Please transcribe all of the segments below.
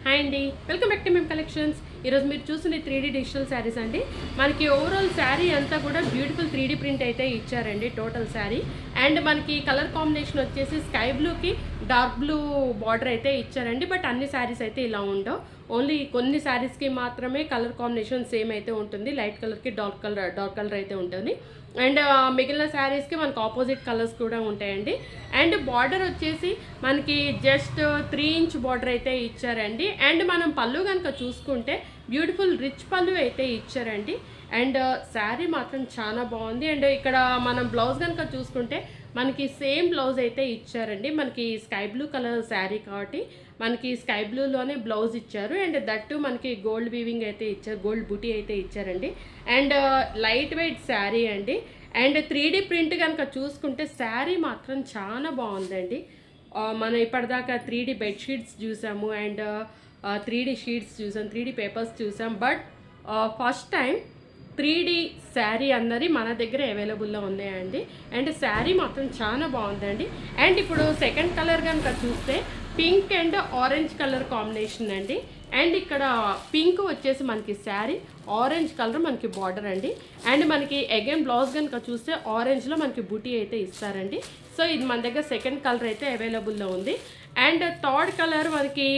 Hi అండి, welcome back to మేము collections. ఈరోజు మీరు చూసిన 3D డిజిటల్ శారీస్ అండి. మనకి ఓవరాల్ శారీ అంతా కూడా బ్యూటిఫుల్ 3D ప్రింట్ అయితే ఇచ్చారండి టోటల్ శారీ. అండ్ మనకి కలర్ కాంబినేషన్ వచ్చేసి స్కై బ్లూకి డార్క్ బ్లూ బార్డర్ అయితే ఇచ్చారండి. బట్ అన్ని శారీస్ అయితే ఇలా ఉండవు, ఓన్లీ కొన్ని శారీస్కి మాత్రమే కలర్ కాంబినేషన్ సేమ్ అయితే ఉంటుంది. లైట్ కలర్కి డార్క్ కలర్ అయితే ఉంటుంది. అండ్ మిగిలిన శారీస్కి మనకు ఆపోజిట్ కలర్స్ కూడా ఉంటాయండి. అండ్ బార్డర్ వచ్చేసి మనకి జస్ట్ 3 ఇంచ్ బార్డర్ అయితే ఇచ్చారండి. అండ్ మనం పళ్ళు కనుక చూసుకుంటే బ్యూటిఫుల్ రిచ్ పళ్ళు అయితే ఇచ్చారండి. అండ్ శారీ మాత్రం చాలా బాగుంది. అండ్ ఇక్కడ మనం బ్లౌజ్ కనుక చూసుకుంటే మనకి సేమ్ బ్లౌజ్ అయితే ఇచ్చారండి. మనకి స్కై బ్లూ కలర్ శారీ కాబట్టి మనకి స్కై బ్లూలోనే బ్లౌజ్ ఇచ్చారు. అండ్ దట్టు మనకి గోల్డ్ వీవింగ్ అయితే ఇచ్చారు, గోల్డ్ బూటీ అయితే ఇచ్చారండి. అండ్ లైట్ వెయిట్ శారీ అండి. అండ్ 3D ప్రింట్ కనుక చూసుకుంటే శారీ మాత్రం చాలా బాగుందండి. మనం ఇప్పటిదాకా 3D బెడ్షీట్స్ చూసాము, అండ్ 3D షీట్స్ చూసాం, 3D పేపర్స్ చూసాం. But first time 3D sari అన్నది మన దగ్గర అవైలబుల్లో ఉన్నాయండి. అండ్ శారీ మాత్రం చాలా బాగుందండి. అండ్ ఇప్పుడు సెకండ్ కలర్ కనుక చూస్తే pink and orange colour combination అండి. అండ్ ఇక్కడ పింక్ వచ్చేసి మనకి శారీ, ఆరెంజ్ కలర్ మనకి బార్డర్ అండి. అండ్ మనకి అగైన్ బ్లౌజ్ కనుక చూస్తే ఆరెంజ్లో మనకి బూటీ అయితే ఇస్తారండి. సో ఇది మన దగ్గర సెకండ్ కలర్ అయితే అవైలబుల్లో ఉంది. అండ్ థర్డ్ కలర్ మనకి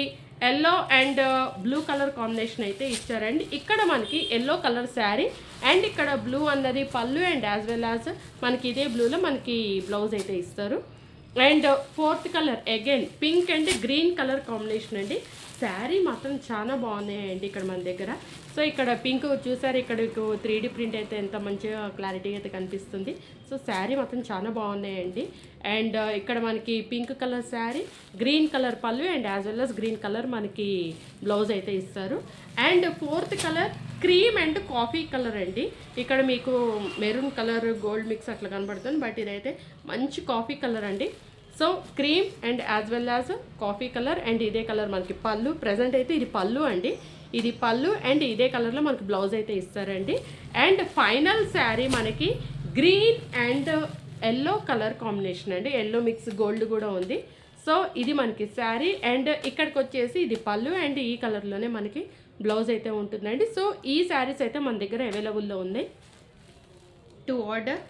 yellow and blue colour combination అయితే ఇచ్చారండి. ఇక్కడ మనకి ఎల్లో కలర్ శారీ అండ్ ఇక్కడ బ్లూ అన్నది పళ్ళు, అండ్ యాజ్ వెల్ యాజ్ మనకి ఇదే బ్లూలో మనకి బ్లౌజ్ అయితే ఇస్తారు. And fourth colour again pink and green colour combination అండి. శారీ మాత్రం చాలా బాగున్నాయండి ఇక్కడ మన దగ్గర. సో ఇక్కడ పింక్ చూసారు, ఇక్కడ 3D ప్రింట్ అయితే ఎంత మంచిగా క్లారిటీ అయితే కనిపిస్తుంది. సో శారీ మాత్రం చాలా బాగున్నాయండి. అండ్ ఇక్కడ మనకి pink colour sari, green colour పళ్ళు, and as well as green colour మనకి బ్లౌజ్ అయితే ఇస్తారు. And fourth colour cream and coffee colour అండి. ఇక్కడ మీకు మెరూన్ కలర్ గోల్డ్ మిక్స్ అట్లా కనబడుతుంది, బట్ ఇదైతే మంచి కాఫీ కలర్ అండి. So cream and as well as coffee colour, and ఇదే కలర్ మనకి పళ్ళు. ప్రజెంట్ అయితే ఇది పళ్ళు అండి, ఇది పళ్ళు. అండ్ ఇదే కలర్లో మనకి బ్లౌజ్ అయితే ఇస్తారండి. అండ్ ఫైనల్ శారీ మనకి green and yellow colour combination అండి. ఎల్లో మిక్స్ గోల్డ్ కూడా ఉంది. సో ఇది మనకి శారీ. అండ్ ఇక్కడికి వచ్చేసి ఇది పళ్ళు, అండ్ ఈ కలర్లోనే మనకి బ్లౌజ్ అయితే ఉంటుందండి. సో ఈ శారీస్ అయితే మన దగ్గర అవైలబుల్లో ఉన్నాయి. టు ఆర్డర్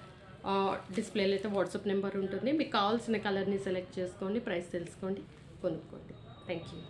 డిస్ప్లేలో అయితే వాట్సాప్ నెంబర్ ఉంటుంది. మీకు కావాల్సిన కలర్ని సెలెక్ట్ చేసుకోండి, ప్రైస్ తెలుసుకోండి, కొనుక్కోండి. Thank you.